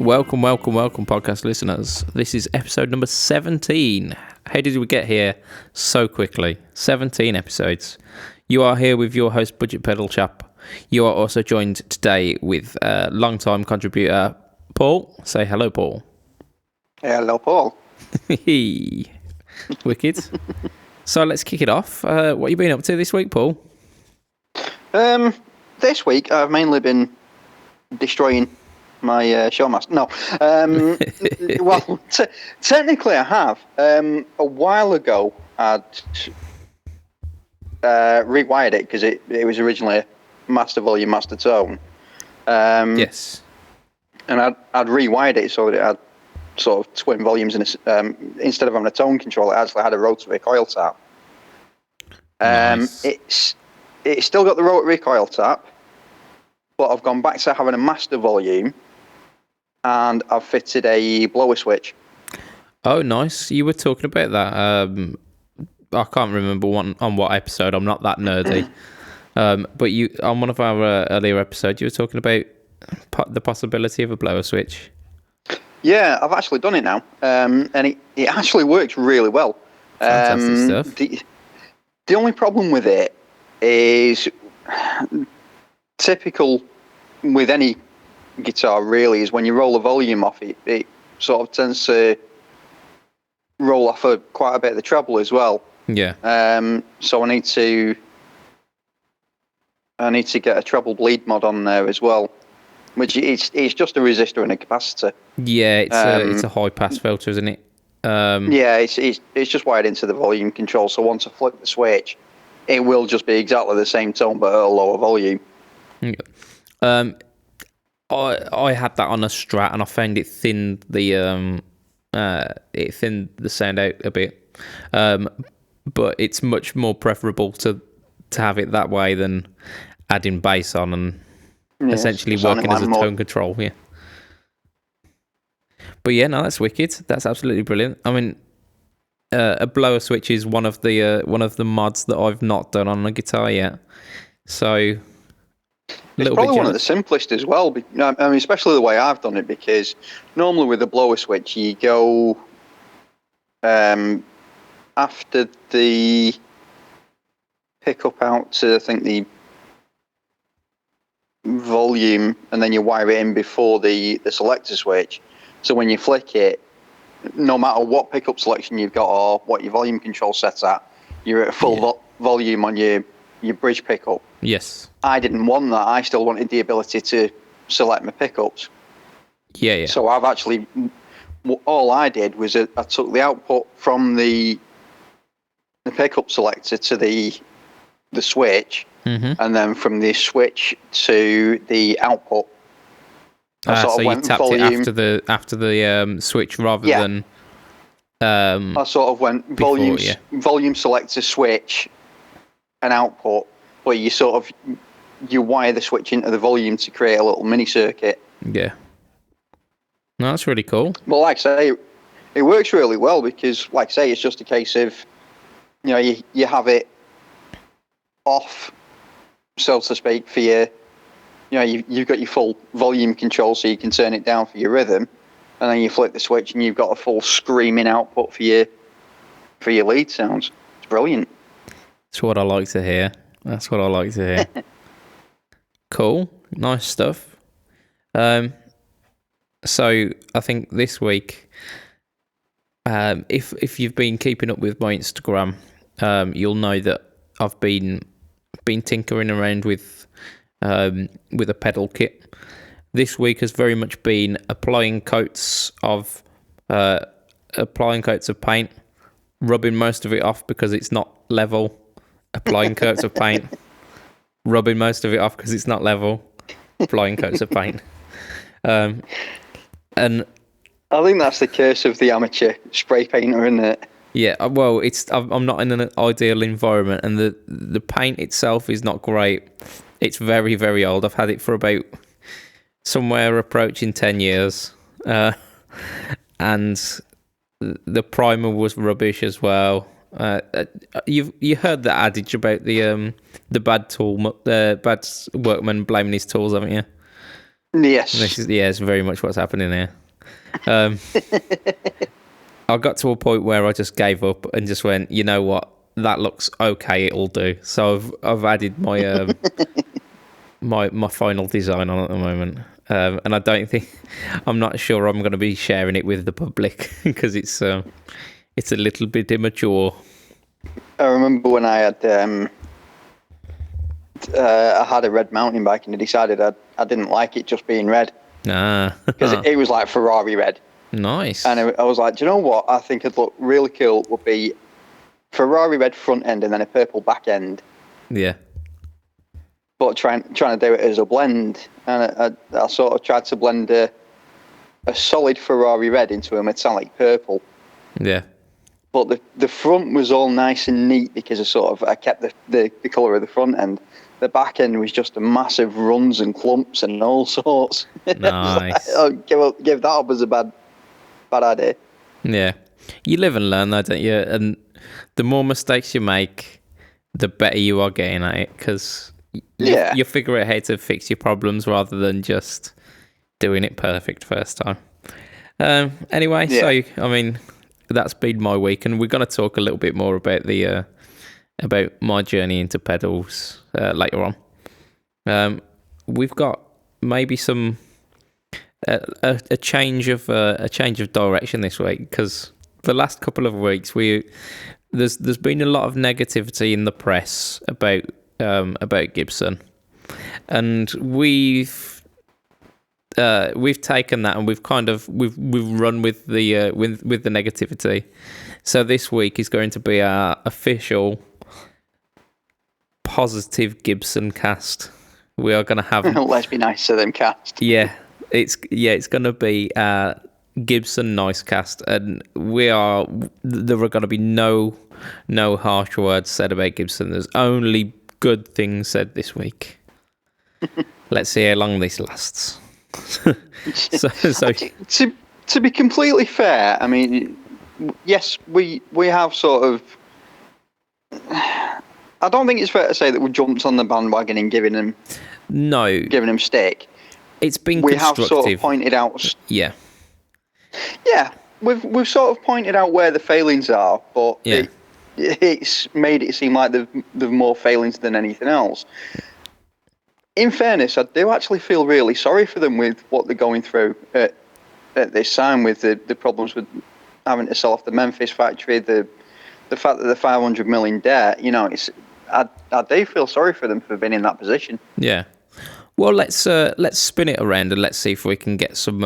Welcome, podcast listeners. This is episode number 17. How did we get here so quickly? 17 episodes. You are here with your host, Budget Pedal Chap. You are also joined today with long-time contributor, Paul. Say hello, Paul. Hello, Paul. Wicked. So let's kick it off. What have you been up to this week, Paul? This week I've mainly been destroying my Showmaster. No. Well, technically I have. A while ago I'd rewired it because it was originally a master volume, master tone. Yes. And I'd rewired it so that it had sort of twin volumes in instead of having a tone control, it actually had a rotary coil tap. Nice. It's still got the rotary coil tap, but I've gone back to having a master volume, and I've fitted a blower switch. Oh, nice. You were talking about that. I can't remember on what episode. I'm not that nerdy. But you on one of our earlier episodes, you were talking about the possibility of a blower switch. Yeah, I've actually done it now, and it actually works really well. Fantastic stuff. The only problem with it is typical with any guitar, really, is when you roll the volume off it, it sort of tends to roll off quite a bit of the treble as well. Yeah. So I need to get a treble bleed mod on there as well, which it's just a resistor and a capacitor. Yeah, it's a high pass filter, isn't it? Yeah, it's just wired into the volume control. So once I flip the switch, it will just be exactly the same tone but at a lower volume. Yeah. I had that on a Strat and I found it thinned the sound out a bit. But it's much more preferable to have it that way than adding bass on and essentially working as a tone control. Yeah. But yeah, no, that's wicked. That's absolutely brilliant. I mean, a blower switch is one of the mods that I've not done on a guitar yet. So it's probably one of the simplest as well. I mean, especially the way I've done it, because normally with a blower switch, you go after the pickup out to, I think, the volume, and then you wire it in before the selector switch. So when you flick it, no matter what pickup selection you've got or what your volume control set at, you're at full volume on your bridge pickup. Yes. I didn't want that. I still wanted the ability to select my pickups. Yeah. So I've actually, all I did was I took the output from the pickup selector to the switch, and then from the switch to the output. So you tapped it after the switch rather than. I sort of went volume selector, switch, and output, but you wire the switch into the volume to create a little mini circuit. Yeah. No, that's really cool. Well, like I say, it works really well because, like I say, it's just a case of, you have it off, so to speak, for your. You've got your full volume control, so you can turn it down for your rhythm, and then you flip the switch, and you've got a full screaming output for your lead sounds. It's brilliant. That's what I like to hear. Cool, nice stuff. So I think this week, if you've been keeping up with my Instagram, you'll know that I've been tinkering around with a pedal kit. This week has very much been applying coats of paint, rubbing most of it off because it's not level, applying coats of paint, rubbing most of it off because it's not level, applying coats of paint. And I think that's the curse of the amateur spray painter, isn't it? Yeah, well, I'm not in an ideal environment, and the paint itself is not great. It's very, very old. I've had it for about somewhere approaching 10 years. And the primer was rubbish as well. You heard that adage about the bad workman blaming his tools, haven't you? Yes. It's very much what's happening here. I got to a point where I just gave up and just went, you know what, that looks okay, it'll do. So I've added my my final design on at the moment, and I don't think, I'm not sure I'm going to be sharing it with the public because it's a little bit immature. I remember when I had a red mountain bike, and I decided I didn't like it just being red because it was like Ferrari red. Nice. And I was like, do you know what? I think it'd look really cool would be Ferrari red front end and then a purple back end. Yeah. But trying to do it as a blend, and I sort of tried to blend a solid Ferrari red into a metallic purple. Yeah. But the front was all nice and neat because I kept the colour of the front end. The back end was just a massive runs and clumps and all sorts. Nice. Give that up as a bad idea. Yeah. You live and learn, though, don't you? And the more mistakes you make, the better you are getting at it, because you figure out how to fix your problems rather than just doing it perfect first time. Anyway, so, I mean, that's been my week, and we're going to talk a little bit more about about my journey into pedals later on. We've got maybe some a change of direction this week, because the last couple of weeks there's been a lot of negativity in the press about Gibson, and we've taken that and we've run with the with the negativity. So this week is going to be our official positive Gibson cast. We are going to have let's be nice to them cast. It's going to be a Gibson nice cast, and there are going to be no harsh words said about Gibson. There's only good things said this week. Let's see how long this lasts. so to be completely fair, I mean, yes, we have sort of. I don't think it's fair to say that we jumped on the bandwagon and giving them stick. It's been we constructive. Have sort of pointed out. Yeah, we've sort of pointed out where the failings are, but it's made it seem like they've more failings than anything else. In fairness, I do actually feel really sorry for them with what they're going through at this time, with the problems with having to sell off the Memphis factory, the fact that they're 500 million debt. You know, I do feel sorry for them for being in that position. Yeah. Well, let's spin it around and let's see if we can get some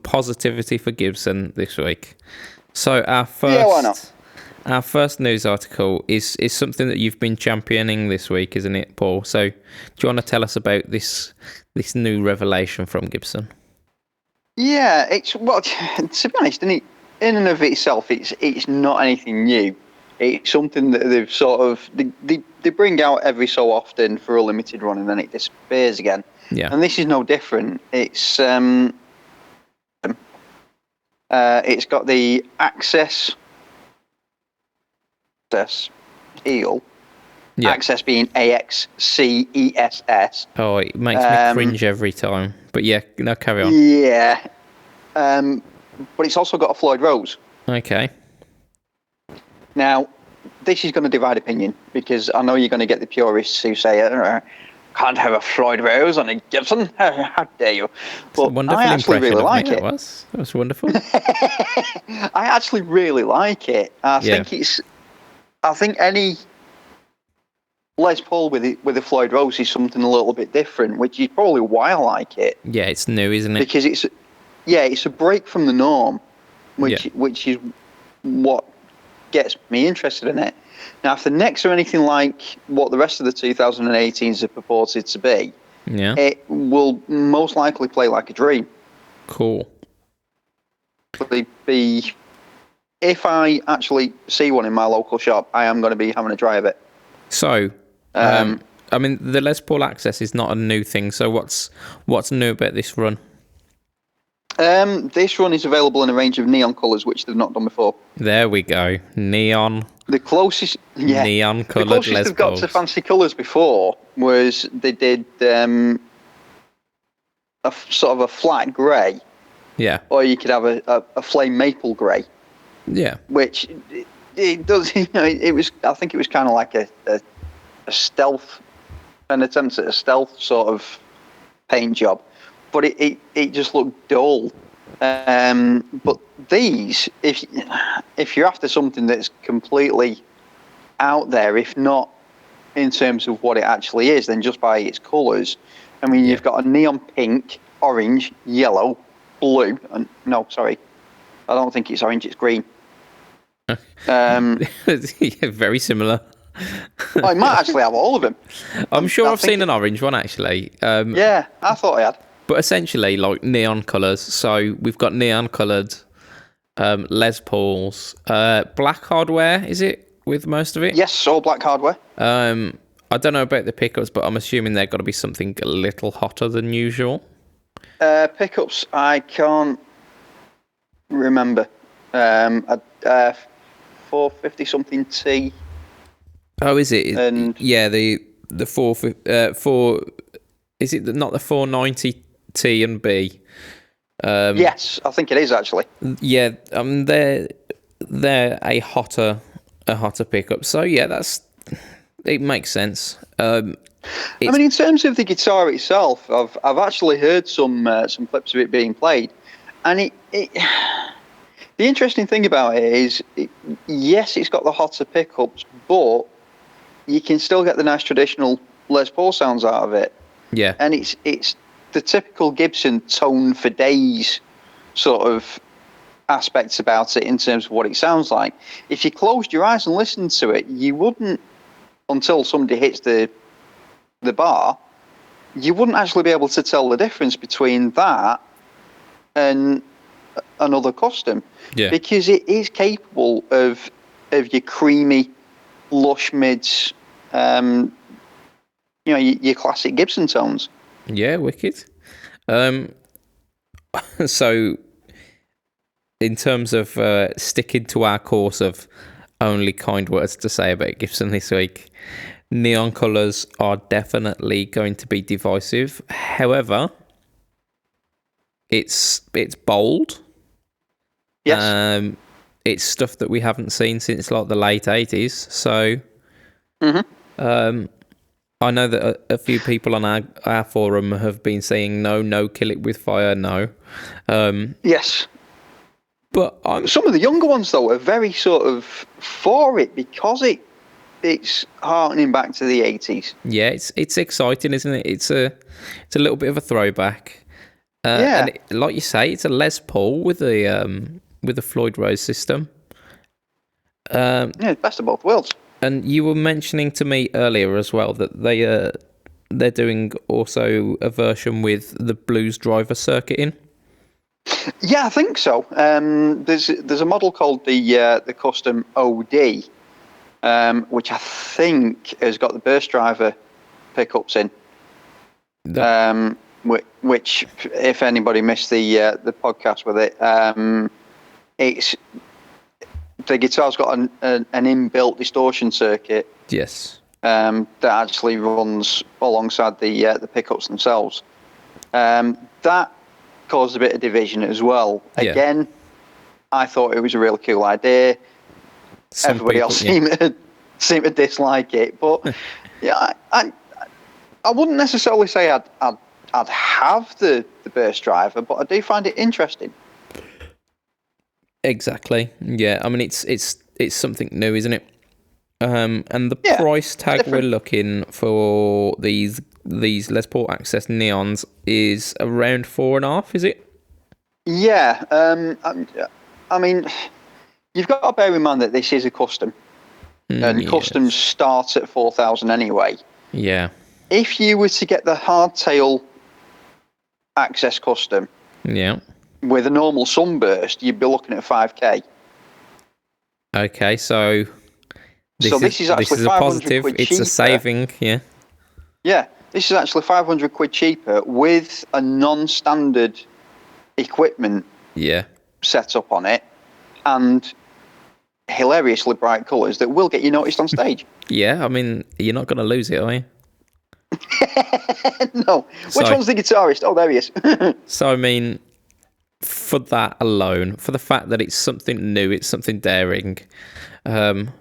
positivity for Gibson this week. So our first news article is something that you've been championing this week, isn't it, Paul? So do you want to tell us about this new revelation from Gibson? Yeah, to be honest, in and of itself, it's not anything new. It's something that they've sort of they bring out every so often for a limited run, and then it disappears again. Yeah. And this is no different. It's got the Access Eel. Yeah. Access being AXCESS. Oh, it makes me cringe every time. But yeah, no, carry on. Yeah. But it's also got a Floyd Rose. Okay. Now, this is going to divide opinion, because I know you're going to get the purists who say, can't have a Floyd Rose on a Gibson. How dare you? But I actually really like it. That was wonderful. I actually really like it. I think any Les Paul with a Floyd Rose is something a little bit different, which is probably why I like it. Yeah, it's new, isn't it? Because it's a break from the norm, which is what gets me interested in it. Now, if the necks are anything like what the rest of the 2018s are purported to be, it will most likely play like a dream. Cool. If I actually see one in my local shop, I am going to be having a try of it. So, I mean, the Les Paul Access is not a new thing. So, what's new about this run? This run is available in a range of neon colours, which they've not done before. There we go, neon. The closest, neon coloured Les Pauls. The closest they've got to fancy colours before was they did sort of a flat grey, Yeah. or you could have a flame maple grey, Yeah. which it does. You know, it was. I think it was kind of like a stealth, an attempt at a stealth sort of paint job, but it just looked dull. But these, if you're after something that's completely out there, if not in terms of what it actually is, then just by its colours. I mean, you've got a neon pink, orange, yellow, blue, and no, sorry, I don't think it's orange, it's green. Yeah, very similar. I might actually have all of them. I'm sure I've seen an orange one actually. Yeah, I thought I had. But essentially, like neon colours. So we've got neon coloured Les Pauls, black hardware. Is it with most of it? Yes, all black hardware. I don't know about the pickups, but I'm assuming they've got to be something a little hotter than usual. Pickups, I can't remember. 450 something T. Oh, is it? And yeah, the 4. Is it not the 490 T and B? Yes, I think it is actually. Yeah, they're a hotter pickup. So yeah, it makes sense. I mean, in terms of the guitar itself, I've actually heard some clips of it being played, and the interesting thing about it is, yes, it's got the hotter pickups, but you can still get the nice traditional Les Paul sounds out of it. Yeah, and it's the typical Gibson tone for days sort of aspects about it in terms of what it sounds like. If you closed your eyes and listened to it, you wouldn't, until somebody hits the bar, you wouldn't actually be able to tell the difference between that and another custom. Yeah. Because it is capable of your creamy, lush mids, your classic Gibson tones. Yeah, wicked. So, in terms of sticking to our course of only kind words to say about Gibson this week, neon colours are definitely going to be divisive. However, it's bold. Yes. It's stuff that we haven't seen since like the late 80s. So, I know that a few people on our forum have been saying no, kill it with fire, no. Yes. But some of the younger ones though are very sort of for it because it's harkening back to the 80s. Yeah, it's exciting, isn't it? It's a little bit of a throwback. Yeah. And like you say, it's a Les Paul with a Floyd Rose system. Yeah, best of both worlds. And you were mentioning to me earlier as well that they're doing also a version with the Blues Driver circuit in. Yeah, I think so. There's a model called the Custom OD, which I think has got the Burst Driver pickups in. Which, if anybody missed the podcast with it, it's the guitar's got an inbuilt distortion circuit. Yes. That actually runs alongside the pickups themselves. That caused a bit of division as well. Yeah. Again, I thought it was a really cool idea. Everybody else seemed to dislike it, but yeah, I wouldn't necessarily say I'd have the Burst Driver, but I do find it interesting. Exactly. Yeah. I mean, it's something new, isn't it? And the price tag we're looking for these Les Paul Access Neons is around 4.5. Is it? Yeah. I mean, you've got to bear in mind that this is a custom, and customs start at 4,000 anyway. Yeah. If you were to get the hardtail Access Custom, with a normal Sunburst, you'd be looking at 5K. Okay, so this is actually a positive. It's cheaper. A saving, yeah. Yeah, this is actually 500 quid cheaper with a non-standard equipment set up on it, and hilariously bright colours that will get you noticed on stage. Yeah, I mean, you're not going to lose it, are you? No. Which So- one's the guitarist? Oh, there he is. So I mean, for that alone, for the fact that it's something new, it's something daring, and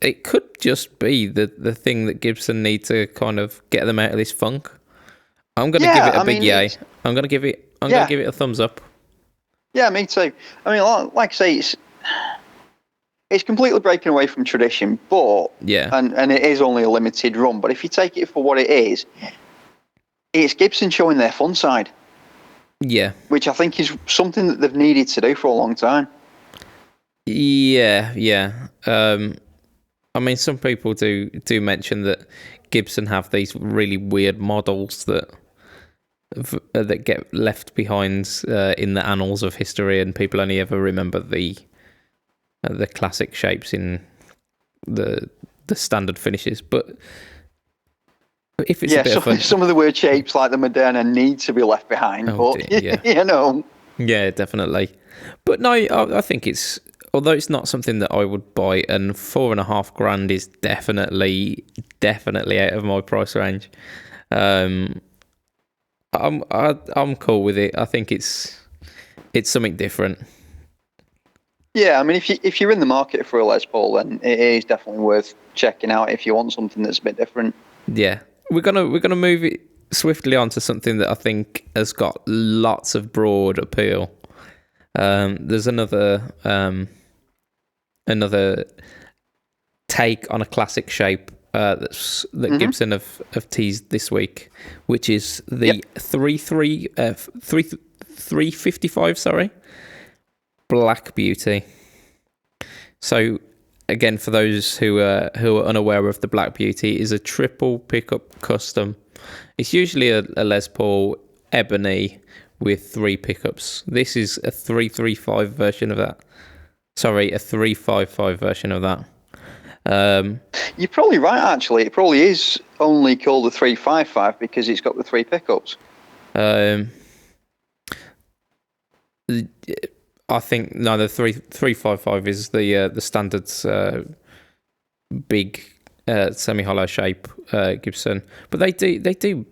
it could just be the thing that Gibson need to kind of get them out of this funk. I'm gonna give it a big yay. I'm gonna give it a thumbs up. Yeah, me too. I mean, like I say, it's completely breaking away from tradition, but Yeah. and it is only a limited run. But if you take it for what it is, it's Gibson showing their fun side, Yeah. which I think is something that they've needed to do for a long time. Yeah, yeah. I mean, some people do mention that Gibson have these really weird models that get left behind in the annals of history, and people only ever remember the classic shapes in the standard finishes. But if it's a bit of fun, some of the weird shapes like the Moderna need to be left behind. Oh, but dear, yeah. you know, yeah, definitely. But no, I think it's, although it's not something that I would buy, and $4,500 is definitely out of my price range. I'm cool with it. I think it's something different. yeah. I mean, if you're in the market for a Les Paul, then it is definitely worth checking out if you want something that's a bit different. Yeah, we're gonna move it swiftly on to something that I think has got lots of broad appeal. There's another take on a classic shape that Gibson have teased this week, which is the 355. Sorry, Black Beauty. So again, for those who are unaware of the Black Beauty, is a triple pickup custom. It's usually a Les Paul ebony with 3 pickups. This is a 335 version of that. Sorry, a 355 version of that. You're probably right, actually. It probably is only called the 355 because it's got the 3 pickups. I think no, the 355 is the standard big semi-hollow shape Gibson, but they do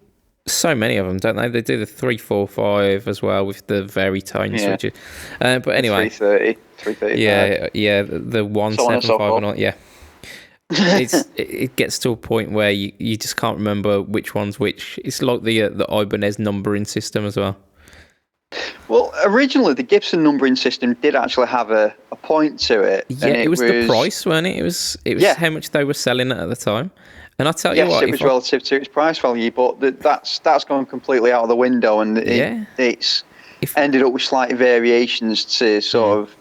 so many of them, don't they? They do the 345 as well with the very tiny switches. But anyway, 330, 335. yeah, the 175 and all. Yeah, it gets to a point where you just can't remember which one's which. It's like the Ibanez numbering system as well. Well, originally the Gibson numbering system did actually have a point to it. Yeah, and it was the price, wasn't it? It was how much they were selling it at the time. And I'll tell you what, it was relative to its price value, but that's gone completely out of the window, and it's ended up with slight variations to sort of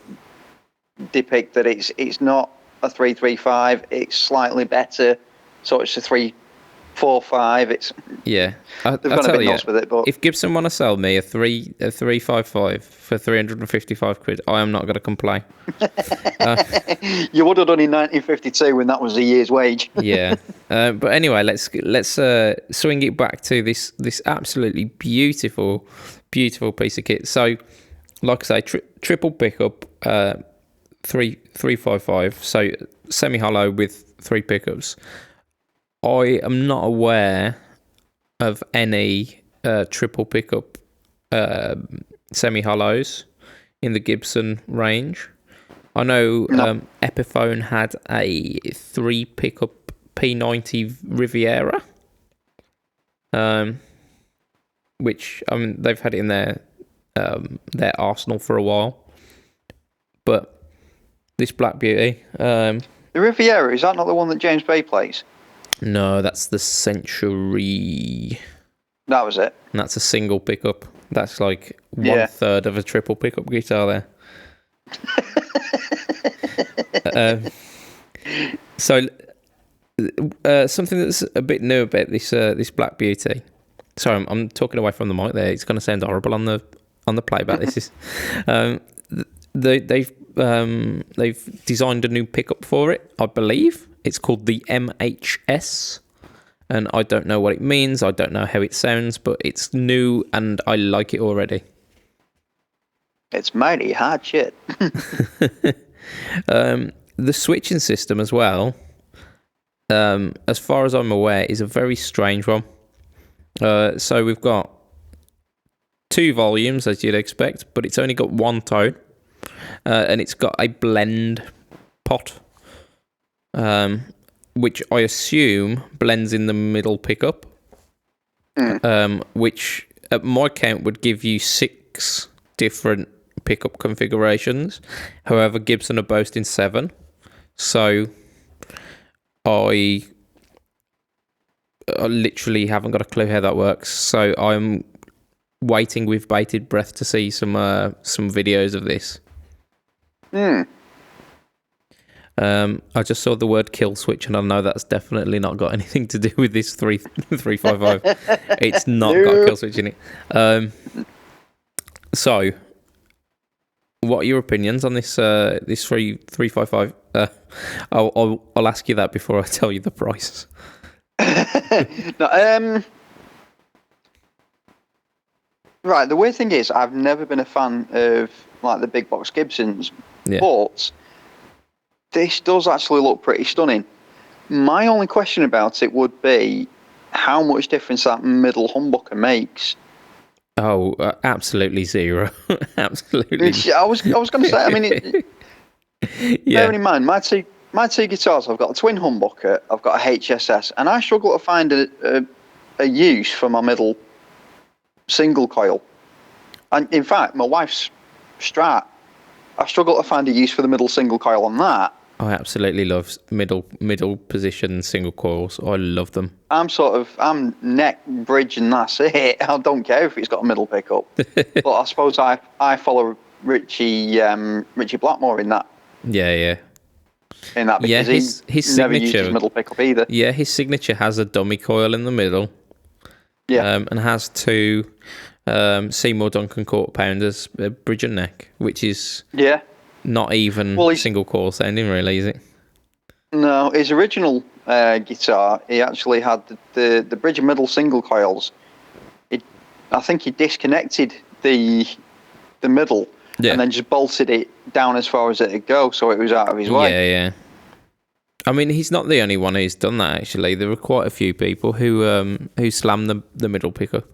depict that it's not a 335, it's slightly better, so it's a 345. It's they've gone a bit nuts with it. But if Gibson want to sell me a 355 for 355 quid, I am not going to complain. You would have done in 1952 when that was a year's wage. Yeah, but anyway, let's swing it back to this absolutely beautiful piece of kit. So, like I say, triple pickup, 355. So semi-hollow with 3 pickups. I am not aware of any triple pickup semi-hollows in the Gibson range. I know Epiphone had a 3 pickup P90 Riviera, which they've had it in their arsenal for a while. But this Black Beauty, the Riviera, is that not the one that James Bay plays? No, that's the Century. That was it. And that's a single pickup. That's like 1/3 of a triple pickup guitar there. So something that's a bit new about this Black Beauty. Sorry, I'm talking away from the mic there. It's going to sound horrible on the playback. This is they've designed a new pickup for it, I believe. It's called the MHS, and I don't know what it means. I don't know how it sounds, but it's new and I like it already. It's mighty hot shit. The switching system as well, as far as I'm aware, is a very strange one. So we've got 2 volumes, as you'd expect, but it's only got 1 tone, and it's got a blend pot, which I assume blends in the middle pickup, which at my count would give you 6 different pickup configurations. However, Gibson are boasting 7, so I literally haven't got a clue how that works. So I'm waiting with bated breath to see some videos of this. I just saw the word kill switch, and I know that's definitely not got anything to do with this 355. It's not got a kill switch in it. So, what are your opinions on this 355? I'll ask you that before I tell you the price. No, right, the weird thing is, I've never been a fan of like the big box Gibsons, but this does actually look pretty stunning. My only question about it would be how much difference that middle humbucker makes. Oh, absolutely zero. Absolutely. I was going to say, I mean, bearing in mind, my two guitars, I've got a twin humbucker, I've got a HSS, and I struggle to find a use for my middle single coil. And in fact, my wife's Strat, I struggle to find a use for the middle single coil on that. I absolutely love middle position single coils. I love them. I'm neck, bridge, and that's it. I don't care if it's got a middle pickup. But I suppose I follow Richie Blackmore in that. Yeah. In that, because his never signature uses middle pickup either. Yeah, his signature has a dummy coil in the middle. Yeah. And has 2 Seymour Duncan quarter pounders, bridge and neck, which is not even single coil sounding, really, is it? No, his original guitar, he actually had the bridge and middle single coils. I think he disconnected the middle and then just bolted it down as far as it would go, so it was out of his way. Yeah. I mean, he's not the only one who's done that, actually. There were quite a few people who slammed the middle pickup.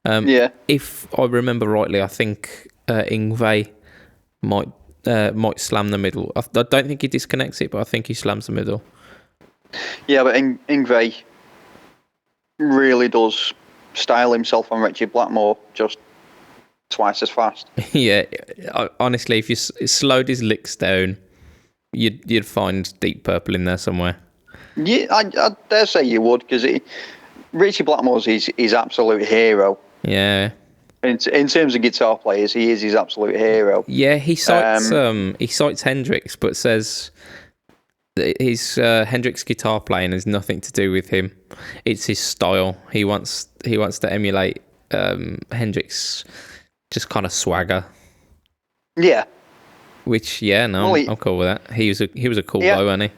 If I remember rightly, I think Yngwie might slam the middle. I don't think he disconnects it, but I think he slams the middle. Yeah, but Yngwie really does style himself on Richie Blackmore just twice as fast. Yeah, honestly, if you slowed his licks down, you'd find Deep Purple in there somewhere. Yeah, I dare say you would, because Richie Blackmore's his absolute hero. Yeah. In terms of guitar players, he is his absolute hero. Yeah, he cites Hendrix, but says that his Hendrix guitar playing has nothing to do with him. It's his style. He wants to emulate Hendrix, just kind of swagger. Yeah. Which I'm cool with that. He was a cool bloke, wasn't he?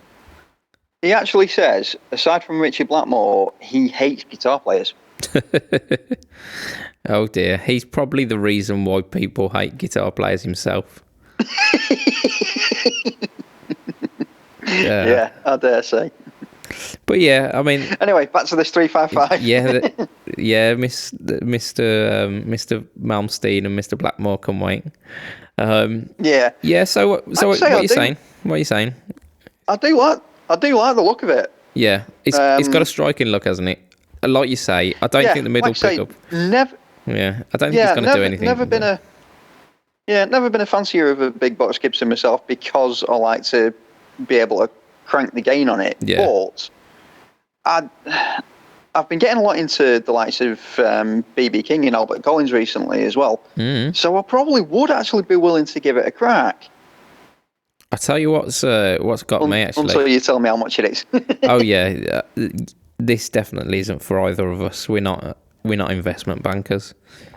He actually says, aside from Richie Blackmore, he hates guitar players. Oh dear, he's probably the reason why people hate guitar players himself. Yeah, I dare say. But yeah, I mean. Anyway, back to this 355. Mr. Malmsteen and Mr. Blackmore can wait. Yeah. So what are you saying? What are you saying? I do like the look of it. Yeah, it's got a striking look, hasn't it? Like you say, I don't think the middle pickup. Yeah, I don't think it's going to do anything. Never been a fancier of a big box Gibson myself, because I like to be able to crank the gain on it. Yeah. But I've been getting a lot into the likes of B.B. King and Albert Collins recently as well. Mm. So I probably would actually be willing to give it a crack. I tell you what's got me, actually. Until you tell me how much it is. Oh yeah, this definitely isn't for either of us. We're not investment bankers.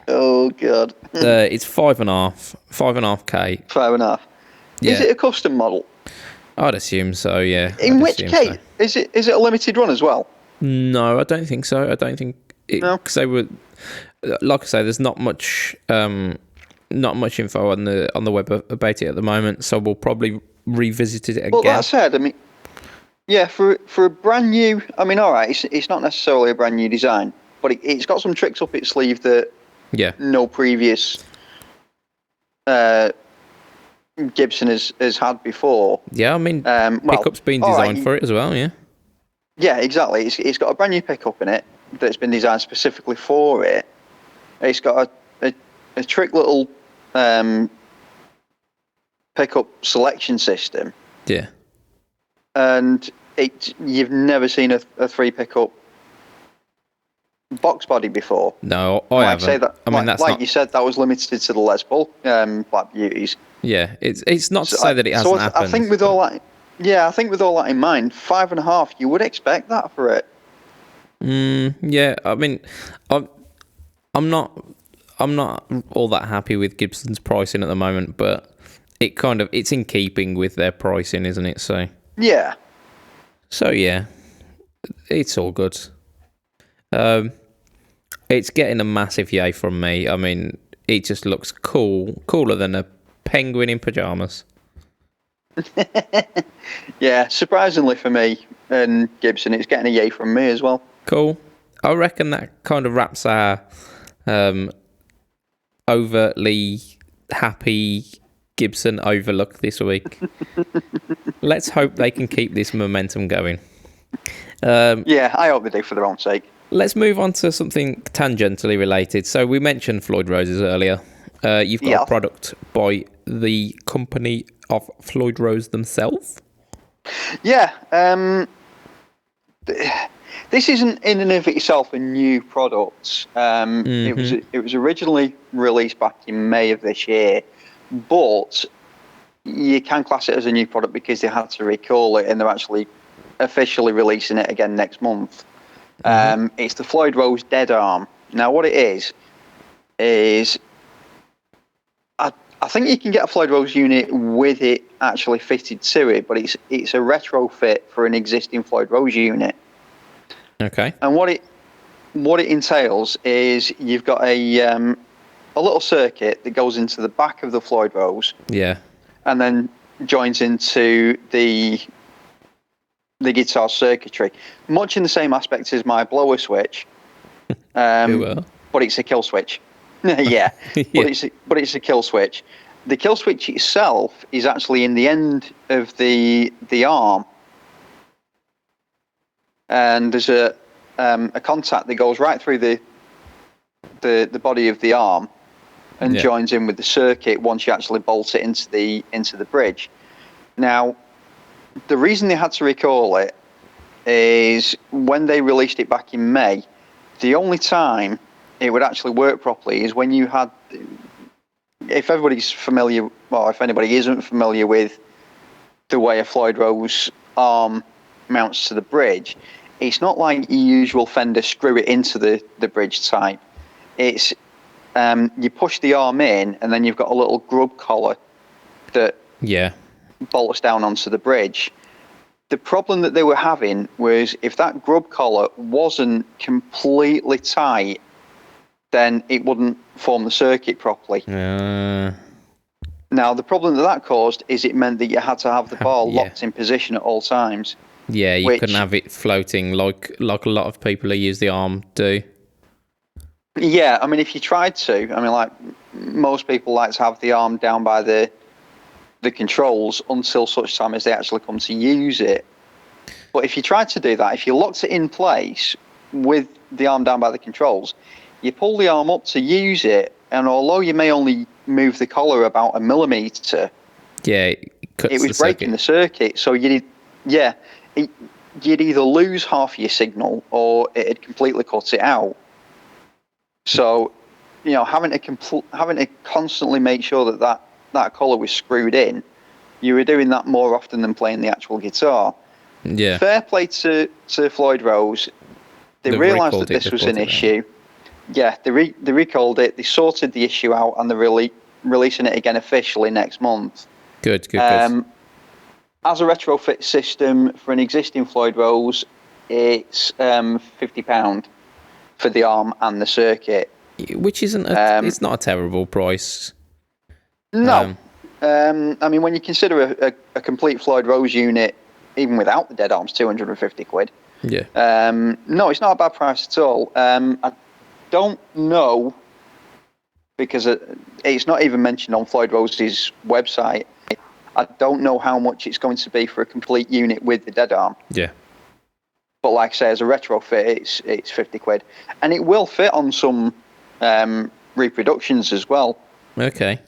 Oh god. It's 5.5K. 5.5. Yeah. Is it a custom model? I'd assume so. Yeah. In which case, is it a limited run as well? No, I don't think so. I don't think because they were, like I say, there's not much info on the web about it at the moment. So we'll probably revisit it again. Well, that said, I mean, yeah, for a brand new, I mean, all right, it's not necessarily a brand new design, but it's got some tricks up its sleeve that Yeah. no previous Gibson has had before. Yeah, I mean, Well, pickup's been all designed right, for it as well, yeah. Yeah, exactly. It's got a brand new pickup in it that's been designed specifically for it. It's got a trick little pickup selection system, Yeah. and you've never seen a three pickup box body before. No, I Like haven't. say that, I mean, that's like not... you said, that was limited to the Les Paul Black Beauties. Yeah, it's not to say that it hasn't happened. I think with all that, I think with all that in mind, 5.5, you would expect that for it. Yeah, I mean, I'm not all that happy with Gibson's pricing at the moment, but it's in keeping with their pricing, isn't it? So Yeah. Yeah, it's all good. It's getting a massive yay from me. I mean, it just looks cooler than a penguin in pajamas. Yeah, surprisingly for me and Gibson, it's getting a yay from me as well. Cool. I reckon that kind of wraps our overtly happy Gibson overlook this week. Let's hope they can keep this momentum going. Yeah, I hope they do for their own sake. Let's move on to something tangentially related. So we mentioned Floyd Roses earlier. You've got a product by the company of Floyd Rose themselves. Yeah. This isn't in and of itself a new product. It was originally released back in May of this year, but you can class it as a new product because they had to recall it, and they're actually officially releasing it again next month. It's the Floyd Rose Dead Arm. Now, what it is I think you can get a Floyd Rose unit with it actually fitted to it, but it's a retrofit for an existing Floyd Rose unit. Okay. And what it entails is you've got a little circuit that goes into the back of the Floyd Rose. Yeah. And then joins into the guitar circuitry, much in the same aspect as my blower switch, but it's a kill switch. Yeah. But it's a kill switch. The kill switch itself is actually in the end of the arm, and there's a contact that goes right through the body of the arm and joins in with the circuit once you actually bolt it into the bridge. Now, the reason they had to recall it is when they released it back in May, the only time it would actually work properly is when you had, if everybody's familiar, well, if anybody isn't familiar with the way a Floyd Rose arm mounts to the bridge, it's not like your usual Fender screw it into the bridge type. It's you push the arm in, and then you've got a little grub collar that bolts down onto the bridge. The problem that they were having was if that grub collar wasn't completely tight, then it wouldn't form the circuit properly. Now, the problem that caused is it meant that you had to have the bar locked in position at all times. Yeah, you couldn't have it floating like a lot of people who use the arm do. Yeah, I mean, if you tried to, I mean, like most people like to have the arm down by the controls until such time as they actually come to use it. But if you tried to do that, if you locked it in place with the arm down by the controls, you pull the arm up to use it, and although you may only move the collar about 1 millimeter, it was breaking the circuit. So you'd either lose half your signal or it'd completely cut it out. So, having to constantly make sure that collar was screwed in, you were doing that more often than playing the actual guitar. Yeah. Fair play to Floyd Rose. They realised that this was an issue. Yeah, they recalled it. They sorted the issue out, and they're releasing it again officially next month. Good. As a retrofit system for an existing Floyd Rose, it's £50 for the arm and the circuit, which isn't it's not a terrible price. No, I mean, when you consider a complete Floyd Rose unit, even without the dead arms, £250. Yeah. No, it's not a bad price at all. I don't know, because it's not even mentioned on Floyd Rose's website. I don't know how much it's going to be for a complete unit with the dead arm. Yeah. But like I say, as a retrofit, it's 50 quid. And it will fit on some reproductions as well, Okay.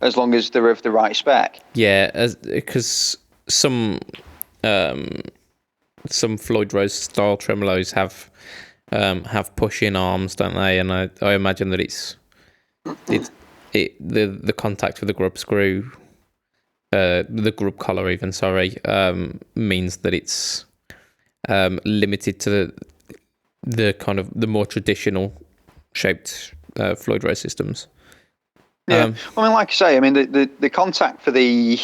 as long as they're of the right spec. Yeah, because some Floyd Rose style tremolos have push-in arms, don't they? And I imagine that the contact with the grub screw, the grub collar even, means that it's limited to the kind of the more traditional shaped Floyd Rose systems. Yeah, I mean, like I say, I mean the contact for the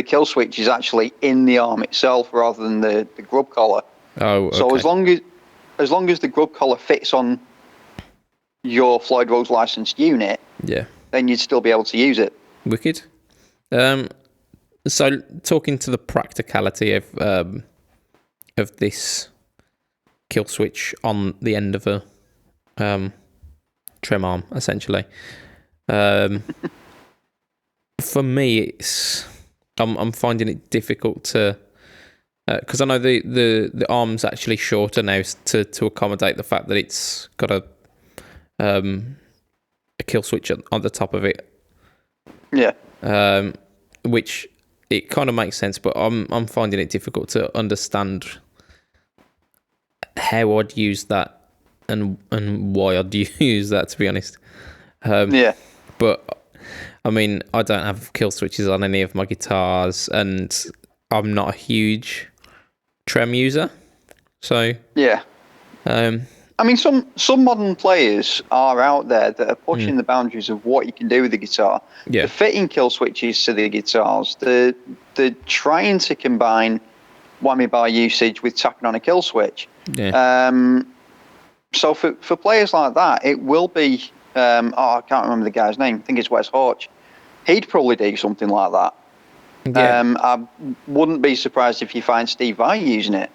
kill switch is actually in the arm itself rather than the grub collar. Oh, okay. So as long as the grub collar fits on your Floyd Rose licensed unit, yeah, then you'd still be able to use it. Wicked. So talking to the practicality of this kill switch on the end of a trem arm, essentially. For me, I'm finding it difficult to, because I know the arm's actually shorter now to accommodate the fact that it's got a kill switch on the top of it. Yeah. Which it kind of makes sense, but I'm finding it difficult to understand how I'd use that and why I'd use that, to be honest. Yeah. But I mean, I don't have kill switches on any of my guitars, and I'm not a huge trem user. So yeah. I mean, some modern players are out there that are pushing the boundaries of what you can do with the guitar. Yeah. They're fitting kill switches to the guitars. They're trying to combine whammy bar usage with tapping on a kill switch. Yeah. So for players like that, it will be. I can't remember the guy's name. I think it's Wes Horch. He'd probably do something like that. Yeah. I wouldn't be surprised if you find Steve Vai using it.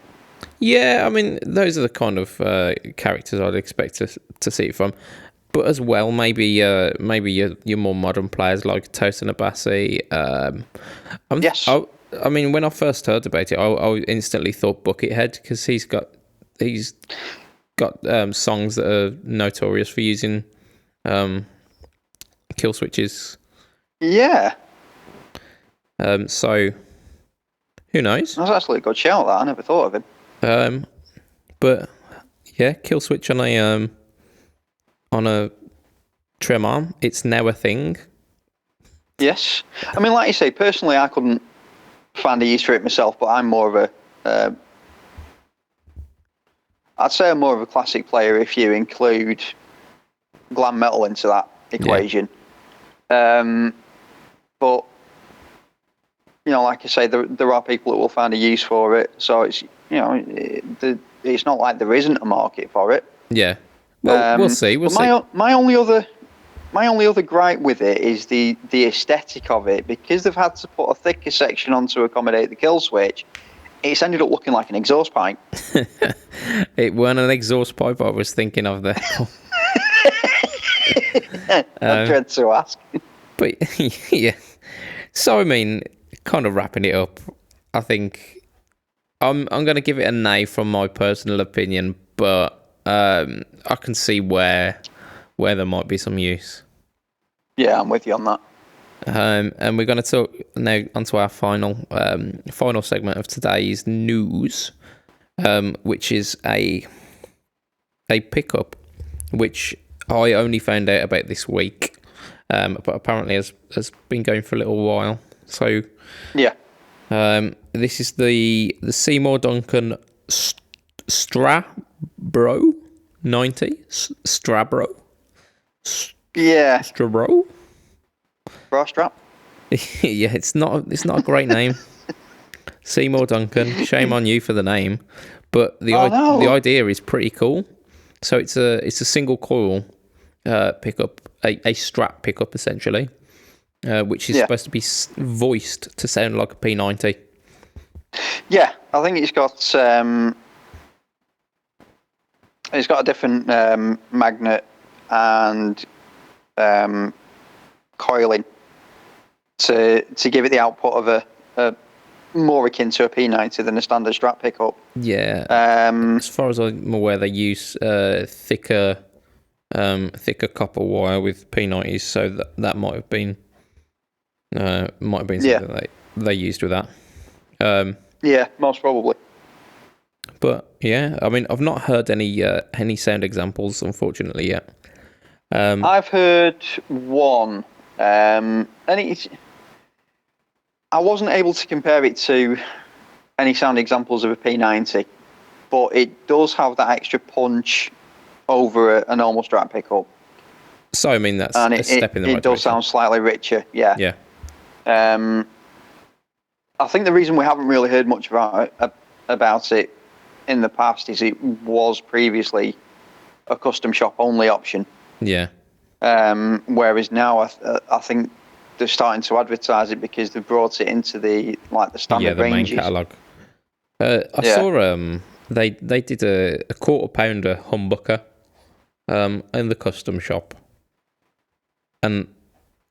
Yeah, I mean, those are the kind of characters I'd expect to see it from. But as well, maybe your more modern players like Tosin Abasi. Yes. I mean, when I first heard about it, I instantly thought Buckethead, because he's got songs that are notorious for using kill switches. Yeah. So who knows? That's actually a good shout. That I never thought of it. But yeah, kill switch on a trem arm. It's now a thing. Yes. I mean, like you say, personally, I couldn't find a use for it myself, but I'm more of a. I'd say I'm more of a classic player if you include glam metal into that equation. Yeah. But you know, like I say, there are people that will find a use for it. So it's it's not like there isn't a market for it. Yeah. Well, we'll see. We'll see. My only other gripe with it is the aesthetic of it, because they've had to put a thicker section on to accommodate the kill switch. It's ended up looking like an exhaust pipe. It weren't an exhaust pipe I was thinking of there. I dread to ask. But yeah. So I mean, kind of wrapping it up, I think I'm going to give it a nay from my personal opinion, but I can see where there might be some use. Yeah, I'm with you on that. And we're going to talk now onto our final segment of today's news, which is a pickup which I only found out about this week, but apparently has been going for a little while. So yeah, this is the Seymour Duncan Strabro 90 Strabro. Yeah, Strabro. Bra strap. Yeah, it's not a great name. Seymour Duncan. Shame on you for the name, but the idea is pretty cool. So it's a single coil pickup, a strap pickup essentially, which is supposed to be voiced to sound like a P90. Yeah, I think it's got It's got a different magnet and coiling to give it the output of a more akin to a P90 than a standard Strat pickup. Yeah. As far as I'm aware, they use thicker copper wire with P90s, so that might have been something that they used with that. Yeah, most probably. But yeah, I mean, I've not heard any sound examples, unfortunately, yet. I've heard one, and I wasn't able to compare it to any sound examples of a P90, but it does have that extra punch over a normal Strat pickup. So I mean, that's a step in the right direction. It does sound slightly richer, yeah. Yeah. I think the reason we haven't really heard much about it in the past is it was previously a custom shop only option. Yeah. Whereas now I think they're starting to advertise it because they've brought it into the standard ranges. Main catalogue. I saw they did a quarter pounder humbucker in the custom shop, and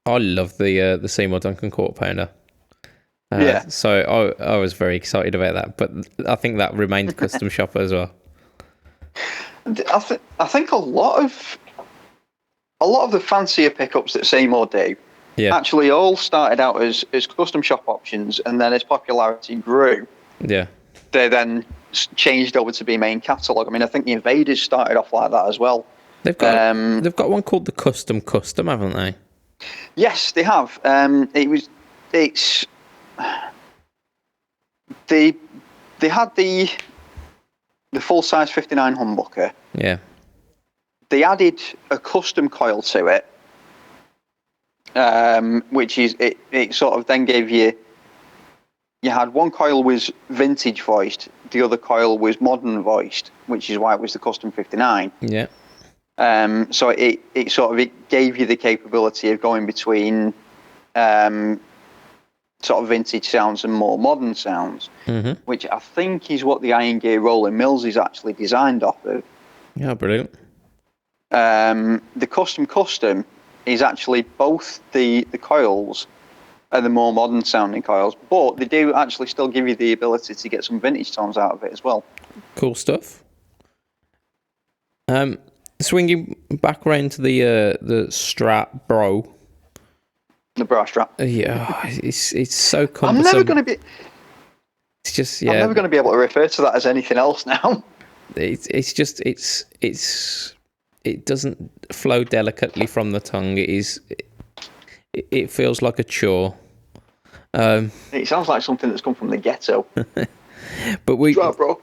I love the Seymour Duncan quarter pounder. So I was very excited about that, but I think that remained custom shop as well. I think a lot of the fancier pickups that Seymour do actually all started out as custom shop options, and then as popularity grew, they then changed over to be main catalogue. I mean, I think the Invaders started off like that as well. They've got one called the Custom, haven't they? Yes, they have. They had the full size 59 humbucker. Yeah. They added a custom coil to it, which is it sort of then gave you had one coil was vintage voiced, the other coil was modern voiced, which is why it was the custom 59. Yeah. So it sort of gave you the capability of going between sort of vintage sounds and more modern sounds, which I think is what the Iron Gear Rolling Mills is actually designed off of. Yeah, brilliant. The custom is actually both the coils and the more modern sounding coils, but they do actually still give you the ability to get some vintage tones out of it as well. Cool stuff. Swinging back around to the Strat Bro. The Bra Strat. Yeah, it's so cumbersome. I'm never going to be. It's just I'm never going to be able to refer to that as anything else now. It doesn't flow delicately from the tongue. It feels like a chore. It sounds like something that's come from the ghetto. But Strat Bro.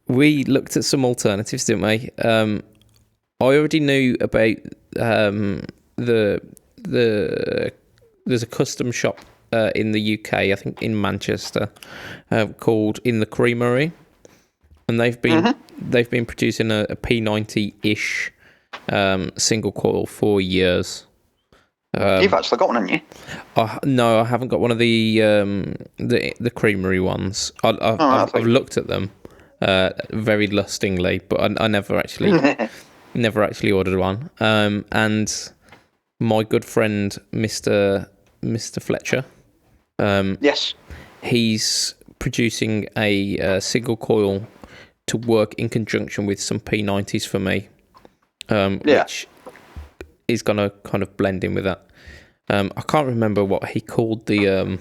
We looked at some alternatives, didn't we? I already knew about there's a custom shop in the UK, I think in Manchester, called In the Creamery, and they've been producing a P90-ish single coil for years. You've actually got one, haven't you? No, I haven't got one of the Creamery ones. I've looked at them very lustingly, but I never actually ordered one. And my good friend Mr. Fletcher, yes, he's producing a single coil to work in conjunction with some P90s for me, which is gonna kind of blend in with that. I can't remember what he called the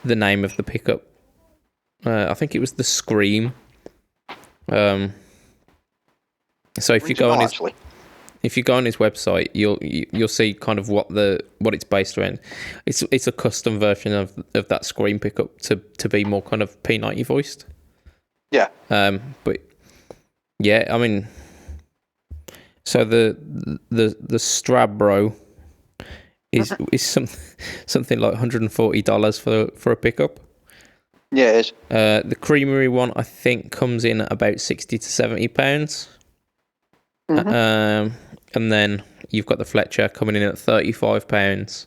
name of the pickup. I think it was the Scream. So if you go on his website, you'll see kind of what it's based around. It's a custom version of that Scream pickup to be more kind of P90 voiced. Yeah. But yeah, I mean, so the Strabro is something like $140 for a pickup. Yeah, it is. The Creamery one, I think, comes in at about £60 to £70. And then you've got the Fletcher coming in at £35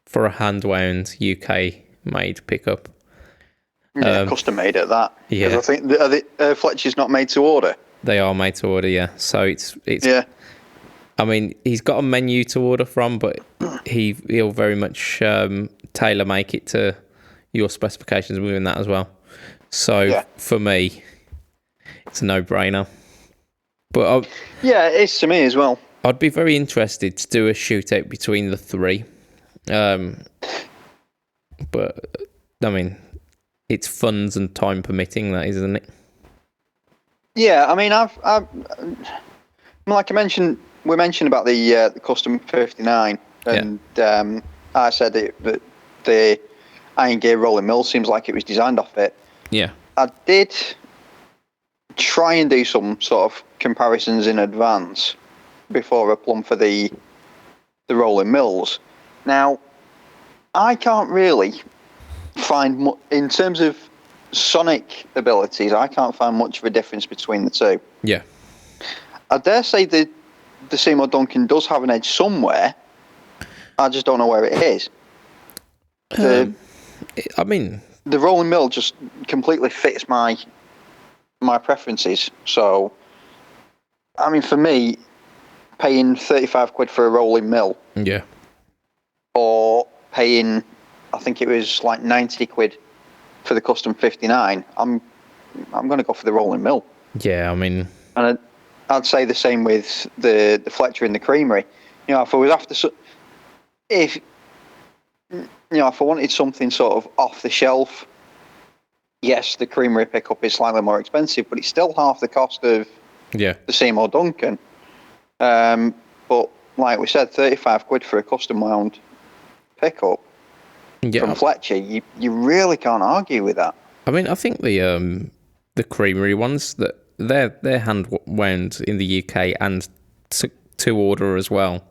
for a hand wound UK made pickup. Yeah, custom made at that. 'Cause Yeah. I think Fletcher's not made to order. They are made to order, yeah. So it's Yeah. I mean, he's got a menu to order from, but he'll very much tailor make it to your specifications within that as well. So for me, it's a no-brainer. But Yeah, it is to me as well. I'd be very interested to do a shootout between the three. But I mean, it's funds and time permitting, that isn't it? Yeah, I mean, I've like we mentioned about the Custom 59, and I said that the Iron Gear rolling mill seems like it was designed off it. Yeah. I did try and do some sort of comparisons in advance before I plumb for the rolling mills. Now, I can't really find in terms of sonic abilities, I can't find much of a difference between the two. Yeah. I dare say the Seymour Duncan does have an edge somewhere. I just don't know where it is. I mean, the rolling mill just completely fits my preferences. So, I mean, for me, paying 35 quid for a rolling mill, yeah, or paying, I think it was like 90 quid for the Custom 59, I'm going to go for the rolling mill. Yeah, I mean, and I'd say the same with the Fletcher in the Creamery. You know, if I was after, if I wanted something sort of off the shelf, yes, the Creamery pickup is slightly more expensive, but it's still half the cost of the Seymour Duncan. But like we said, 35 quid for a custom wound pickup from Fletcher, you really can't argue with that. I mean, I think the Creamery ones, that they're hand wound in the UK and to order as well.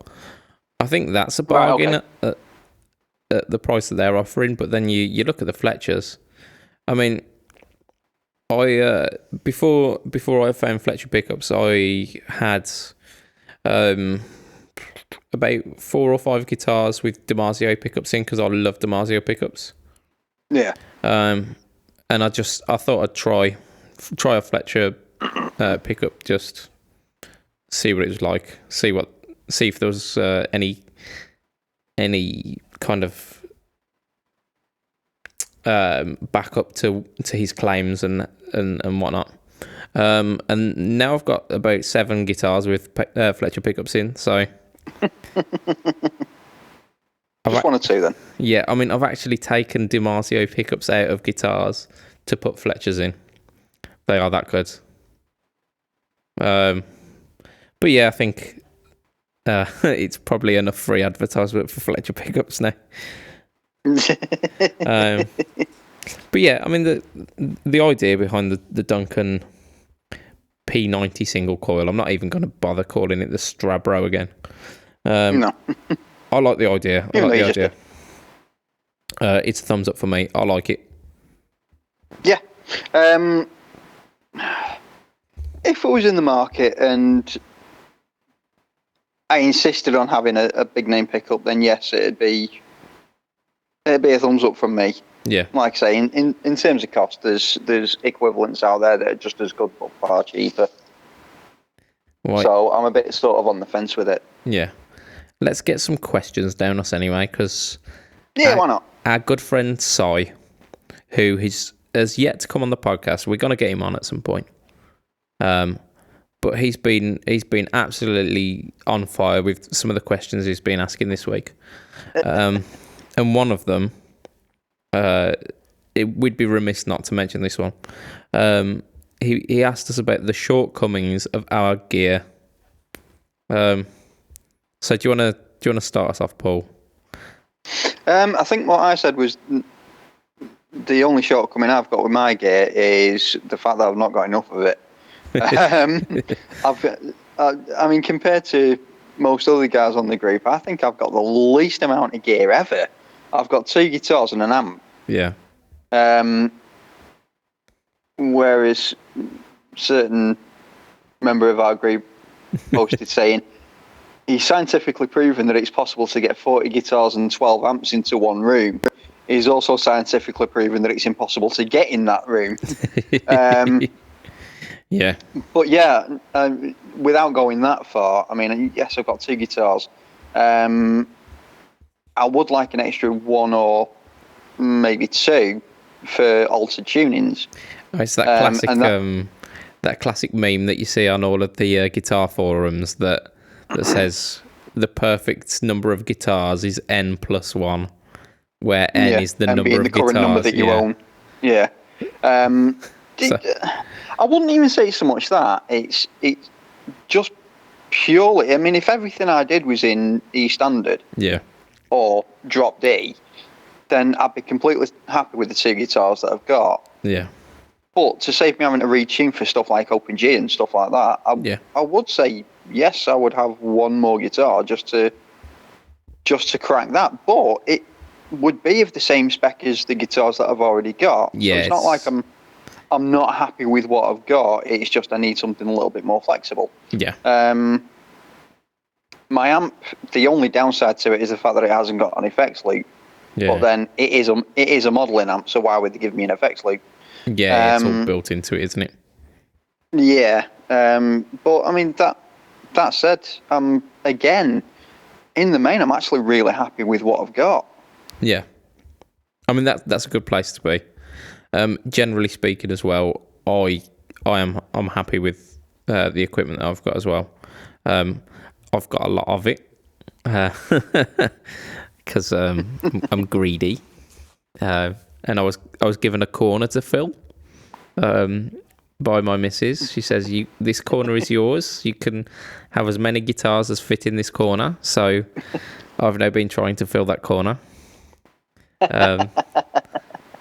I think that's a bargain at the price that they're offering. But then you look at the Fletchers. I mean, I before I found Fletcher pickups, I had about 4 or 5 guitars with DiMarzio pickups in, because I love DiMarzio pickups. Yeah. And I thought I'd try a Fletcher pickup, just see what it was like, see if there was any kind of backup to his claims and whatnot. And now I've got about 7 guitars with Fletcher pickups in, so just 1 or 2 then. Yeah, I mean, I've actually taken DiMarzio pickups out of guitars to put Fletchers in. They are that good. But yeah, I think it's probably enough free advertisement for Fletcher pickups now. But yeah, I mean, the idea behind the Duncan P90 single coil, I'm not even going to bother calling it the Strabro again. No. I like the idea. It's a thumbs up for me. I like it. Yeah. If it was in the market and I insisted on having a big name pickup, then yes, it'd be a thumbs up from me. Yeah. Like I say, in terms of cost, there's equivalents out there that are just as good but far cheaper. Right. So I'm a bit sort of on the fence with it. Yeah. Let's get some questions down us anyway, because why not? Our good friend Sai, who has yet to come on the podcast, we're going to get him on at some point. But he's been absolutely on fire with some of the questions he's been asking this week. And one of them, we'd be remiss not to mention this one. He asked us about the shortcomings of our gear. So do you want to start us off, Paul? I think what I said was the only shortcoming I've got with my gear is the fact that I've not got enough of it. I mean, compared to most other guys on the group, I think I've got the least amount of gear ever. I've got 2 guitars and an amp. Yeah. Whereas certain member of our group posted saying he's scientifically proven that it's possible to get 40 guitars and 12 amps into one room. is also scientifically proven that it's impossible to get in that room. Yeah. But yeah, without going that far, I mean, yes, I've got 2 guitars. I would like an extra 1 or maybe 2 for altered tunings. Oh, it's that classic, that classic meme that you see on all of the guitar forums that says the perfect number of guitars is n plus 1, where n is the number of guitars. Current number that you own. Yeah. I wouldn't even say so much that. It's just purely. I mean, if everything I did was in E standard, or drop D, then I'd be completely happy with the 2 guitars that I've got. Yeah. But to save me having to retune for stuff like Open G and stuff like that, I would say yes, I would have 1 more guitar just to crack that. But it would be of the same spec as the guitars that I've already got. Yeah. So it's not like I'm not happy with what I've got. It's just I need something a little bit more flexible. Yeah. My amp, the only downside to it is the fact that it hasn't got an effects loop. Yeah. But then it is a modelling amp, so why would they give me an effects loop? Yeah, it's all built into it, isn't it? Yeah. But I mean that said, again, in the main, I'm actually really happy with what I've got. Yeah. I mean that's a good place to be. Generally speaking, as well, I'm happy with the equipment that I've got as well. I've got a lot of it because I'm greedy, and I was given a corner to fill by my missus. She says, "This corner is yours. You can have as many guitars as fit in this corner." So I've now been trying to fill that corner, and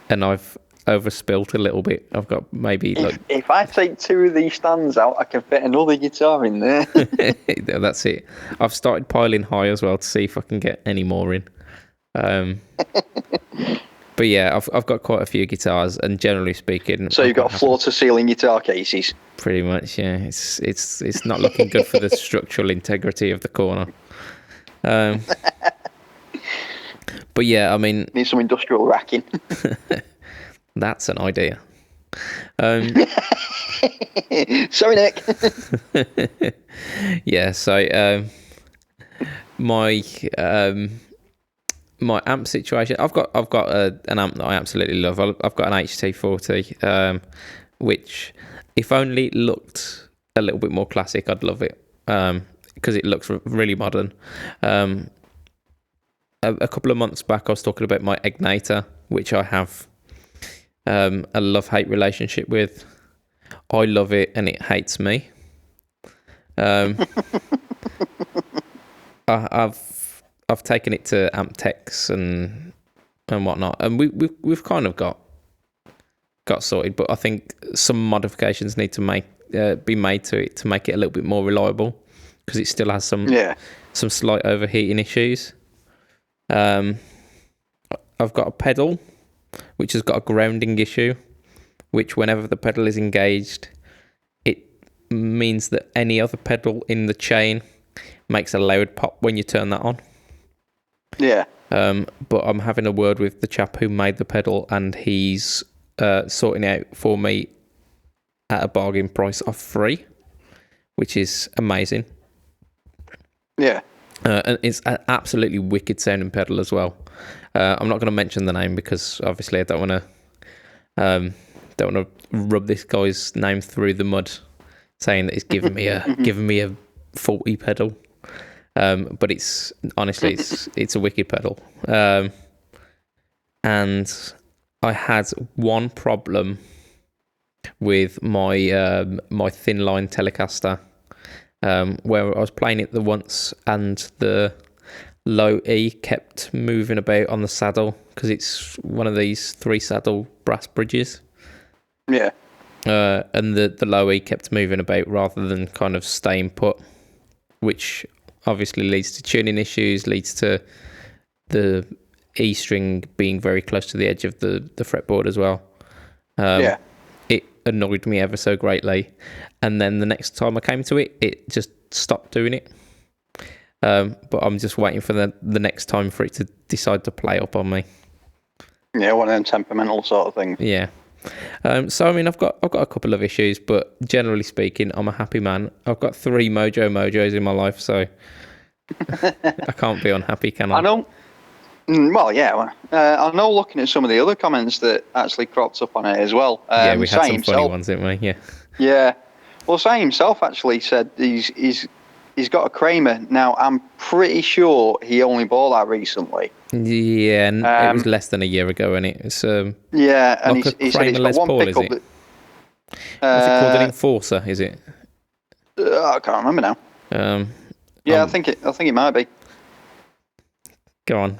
I've overspilt a little bit. I've got maybe if I take 2 of these stands out, I can fit another guitar in there. That's it. I've started piling high as well to see if I can get any more in. But yeah, I've got quite a few guitars, and generally speaking, so you've got floor to ceiling guitar cases. Pretty much, yeah. It's not looking good for the structural integrity of the corner. But yeah, I mean, need some industrial racking. That's an idea. Sorry, Nick. Yeah, so my amp situation. I've got an amp that I absolutely love. I've got an HT40, which if only it looked a little bit more classic, I'd love it, because it looks really modern. A couple of months back, I was talking about my Egnator, which I have a love-hate relationship with. I love it and it hates me. I've taken it to Amptex and whatnot, and we've kind of got sorted, but I think some modifications need to be made to it to make it a little bit more reliable, because it still has some slight overheating issues. I've got a pedal which has got a grounding issue, which whenever the pedal is engaged, it means that any other pedal in the chain makes a loud pop when you turn that on. Yeah. But I'm having a word with the chap who made the pedal, and he's sorting out for me at a bargain price of free, which is amazing. Yeah. And it's an absolutely wicked sounding pedal as well. I'm not going to mention the name because obviously I don't want to rub this guy's name through the mud, saying that he's giving me a faulty pedal. But it's honestly it's a wicked pedal. And I had one problem with my my thin line Telecaster, where I was playing it the once and the low E kept moving about on the saddle, because it's one of these 3 saddle brass bridges. Yeah. And the low E kept moving about rather than kind of staying put, which obviously leads to tuning issues, leads to the E string being very close to the edge of the fretboard as well. Yeah. It annoyed me ever so greatly. And then the next time I came to it, it just stopped doing it. But I'm just waiting for the next time for it to decide to play up on me. Yeah, one of them temperamental sort of things. Yeah. So I mean, I've got a couple of issues, but generally speaking, I'm a happy man. I've got 3 mojos in my life, so I can't be unhappy, can I? I know. Well, yeah. I know. Looking at some of the other comments that actually cropped up on it as well. Yeah, we had Sai some funny himself, ones, didn't we? Yeah. Yeah. Well, Sai himself actually said he's got a Kramer now. I'm pretty sure he only bought that recently. Yeah, and it was less than a year ago, and it's Yeah, and like he said he's got Les one Paul, is pickup. it? What's it called? An Enforcer, is it? I can't remember now. Yeah, I think it might be. Go on.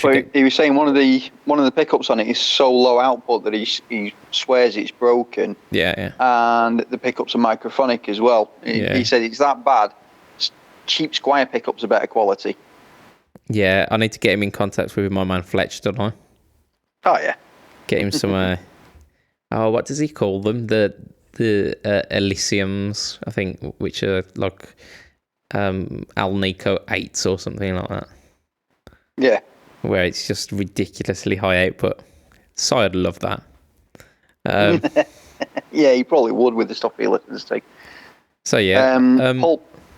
But he was saying one of the pickups on it is so low output that he swears it's broken. Yeah. And the pickups are microphonic as well. He said it's that bad. Cheap Squire pickups are better quality. Yeah, I need to get him in contact with my man Fletch, don't I? Oh yeah. Get him some. What does he call them? The Elysiums, I think, which are like Alnico 8s or something like that. Yeah. Where it's just ridiculously high output. So I'd love that. Yeah, he probably would with the stuff he listens to. So yeah.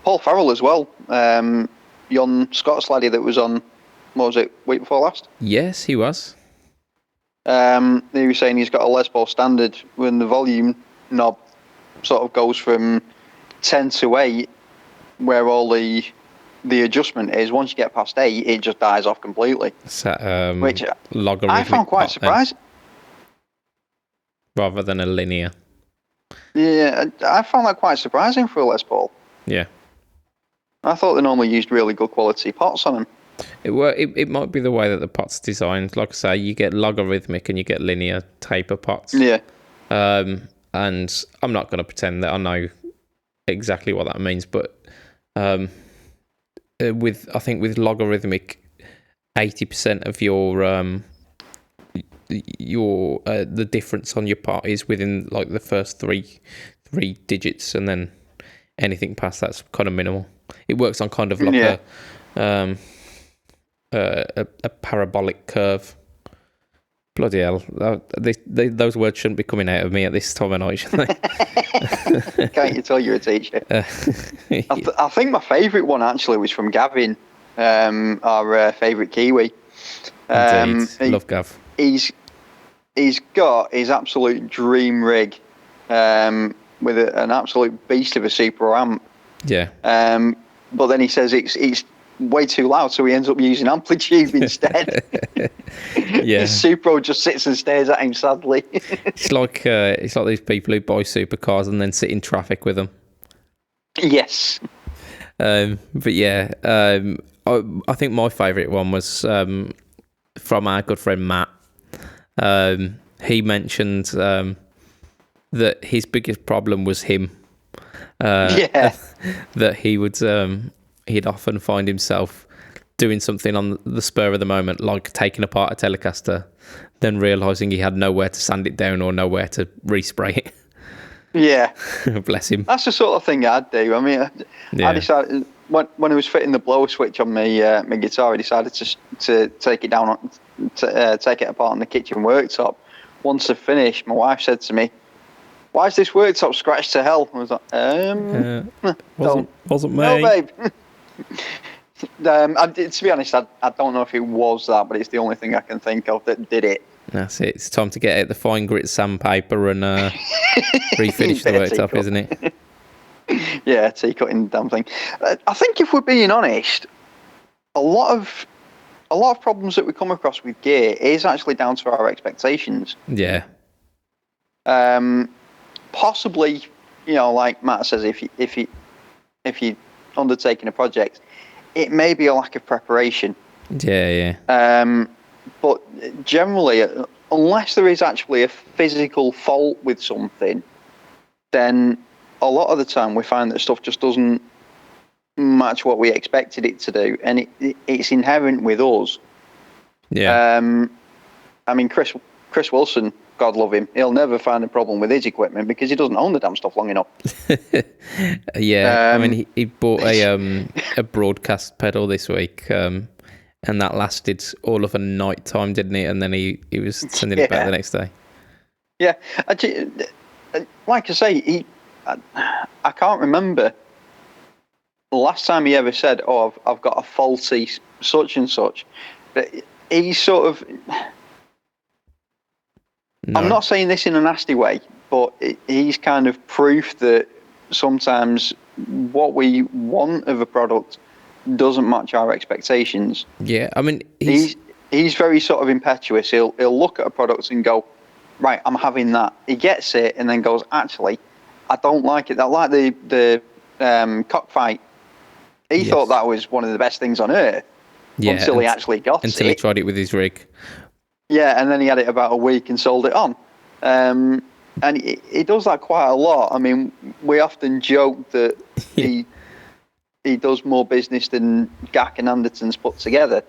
Paul Farrell as well. Yon Scots laddie that was on, what was it, week before last? Yes, he was. He was saying he's got a Les Paul standard when the volume knob sort of goes from 10 to 8, where all the adjustment is. Once you get past 8, it just dies off completely. So, which logarithmic I found quite surprising. Rather than a linear. Yeah, I found that quite surprising for a Les Paul. Yeah. I thought they normally used really good quality pots on them. It might be the way that the pot's designed. Like I say, you get logarithmic and you get linear taper pots. Yeah. And I'm not going to pretend that I know exactly what that means, but with logarithmic, 80% of your the difference on your pot is within like the first three digits, and then anything past that's kind of minimal. It works on kind of like a parabolic curve. Bloody hell! Those words shouldn't be coming out of me at this time of night, should they? Can't you tell you're a teacher? I think my favourite one actually was from Gavin, our favourite Kiwi. Indeed, love Gav. He's got his absolute dream rig, with an absolute beast of a super amp. Yeah. But then he says it's way too loud, so he ends up using Amplitude instead. Yeah. His Supro just sits and stares at him sadly. It's like these people who buy supercars and then sit in traffic with them. Yes. But yeah, I think my favourite one was from our good friend Matt. He mentioned that his biggest problem was him. That he would he'd often find himself doing something on the spur of the moment, like taking apart a Telecaster, then realising he had nowhere to sand it down or nowhere to respray it. Yeah. Bless him. That's the sort of thing I'd do. I mean, I decided when I was fitting the blower switch on my my guitar, I decided to take it down, take it apart on the kitchen worktop. Once I finished, my wife said to me, "Why is this worktop scratched to hell?" I was like, wasn't me. No, babe. To be honest, I don't know if it was that, but it's the only thing I can think of that did it. That's it. It's time to get out the fine grit sandpaper and refinish the worktop, isn't it? Yeah, tea-cutting the damn thing. I think if we're being honest, a lot of problems that we come across with gear is actually down to our expectations. Yeah. Possibly, like Matt says, if you undertaking a project, it may be a lack of preparation. Yeah. But generally, unless there is actually a physical fault with something, then a lot of the time we find that stuff just doesn't match what we expected it to do, and it's inherent with us. Yeah. I mean, Chris Wilson, God love him, he'll never find a problem with his equipment because he doesn't own the damn stuff long enough. Yeah, I mean, he bought a broadcast pedal this week, and and that lasted all of a night time, didn't it? And then he was sending it back the next day. Yeah, like I say, I can't remember the last time he ever said, "Oh, I've got a faulty such and such." But he's sort of. No. I'm not saying this in a nasty way, but he's kind of proof that sometimes what we want of a product doesn't match our expectations. Yeah, I mean, he's very sort of impetuous. He'll look at a product and go, right, I'm having that. He gets it and then goes, actually, I don't like it. I like the cockfight. He thought that was one of the best things on earth until he actually got it. Until he tried it with his rig. Yeah, and then he had it about a week and sold it on. And he does that quite a lot. I mean, we often joke that he does more business than Gak and Anderton's put together.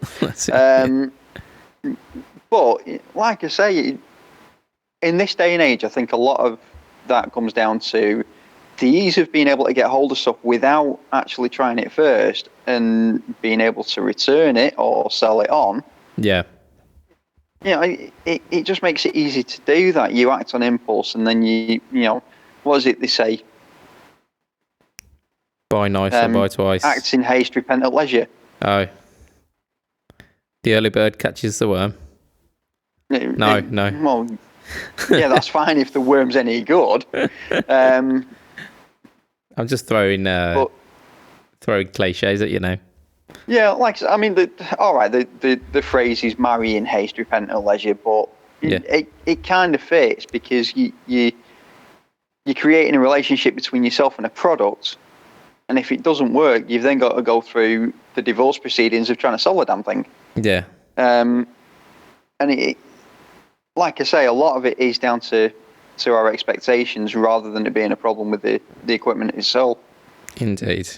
But like I say, in this day and age, I think a lot of that comes down to the ease of being able to get hold of stuff without actually trying it first and being able to return it or sell it on. Yeah. It just makes it easy to do that. You act on impulse, and then you what is it they say? Buy nice or buy twice. Act in haste, repent at leisure. Oh. The early bird catches the worm. No. Well, yeah, that's fine if the worm's any good. I'm just throwing cliches at you now. Yeah, I mean, the phrase is marry in haste, repent at leisure, but it kind of fits because you're creating a relationship between yourself and a product, and if it doesn't work, you've then got to go through the divorce proceedings of trying to sell the damn thing. Yeah. And like I say, a lot of it is down to our expectations rather than it being a problem with the equipment itself. Indeed.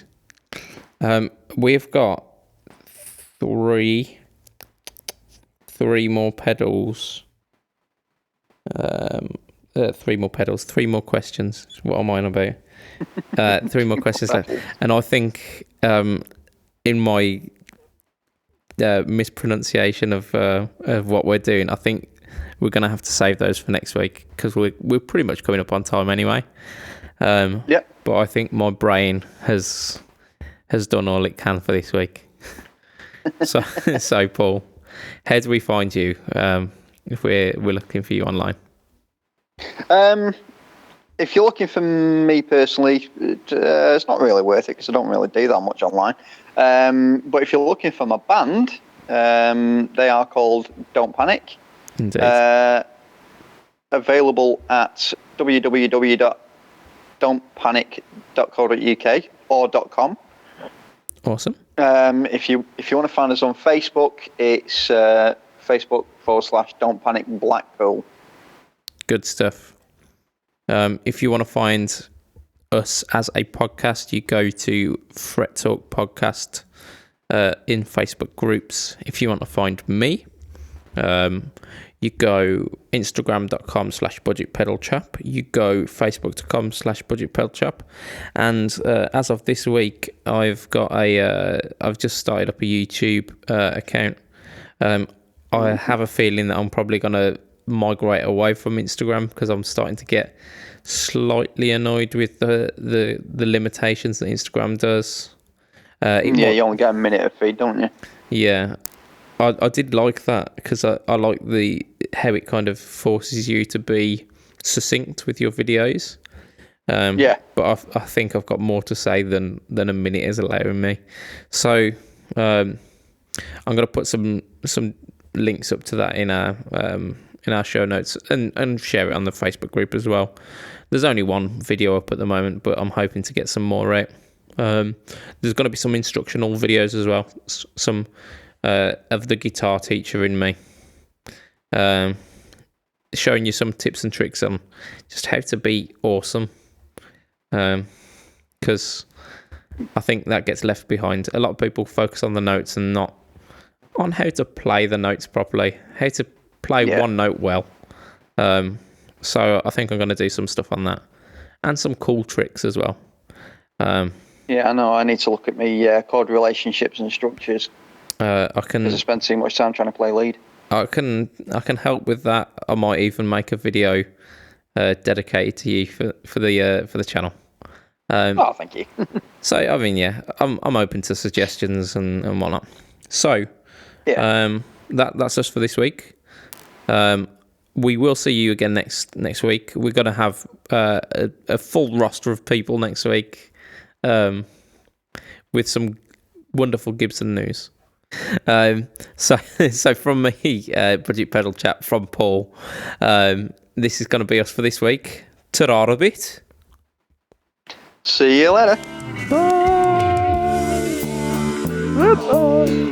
We've got three more pedals. 3 more pedals. 3 more questions. What am I on about? 3 more questions left. And I think in my mispronunciation of what we're doing, I think we're going to have to save those for next week because we're pretty much coming up on time anyway. But I think my brain has done all it can for this week. So Paul, how do we find you if we're looking for you online? If you're looking for me personally, it's not really worth it because I don't really do that much online. But if you're looking for my band, they are called Don't Panic. Indeed. Available at www.don'tpanic.co.uk or .com. Awesome. If you want to find us on Facebook, it's Facebook.com/Don't Panic Blackpool. Good stuff. If you want to find us as a podcast, you go to Fret Talk Podcast in Facebook groups. If you want to find me, you go Instagram.com/BudgetPedalChap. You go Facebook.com/BudgetPedalChap. And as of this week, I've just started up a YouTube account. I have a feeling that I'm probably going to migrate away from Instagram because I'm starting to get slightly annoyed with the limitations that Instagram does. You only get a minute of feed, don't you? Yeah. I did like that because I like how it kind of forces you to be succinct with your videos. But I think I've got more to say than a minute is allowing me. So I'm going to put some links up to that in our show notes and share it on the Facebook group as well. There's only one video up at the moment, but I'm hoping to get some more out. There's going to be some instructional videos as well. Some of the guitar teacher in me, showing you some tips and tricks on just how to be awesome. Because I think that gets left behind. A lot of people focus on the notes and not on how to play the notes properly, how to play one note well. So I think I'm going to do some stuff on that and some cool tricks as well. I know. I need to look at my chord relationships and structures. I because I spend too much time trying to play lead. I can help with that. I might even make a video dedicated to you for the channel. Oh, thank you. So I mean, yeah, I'm open to suggestions and whatnot. So Yeah. that's us for this week. We will see you again next week. We're gonna have a full roster of people next week, with some wonderful Gibson news. So from me, Budget Pedal Chat, from Paul, this is going to be us for this week. Ta-ra a bit. See you later. Bye. Bye.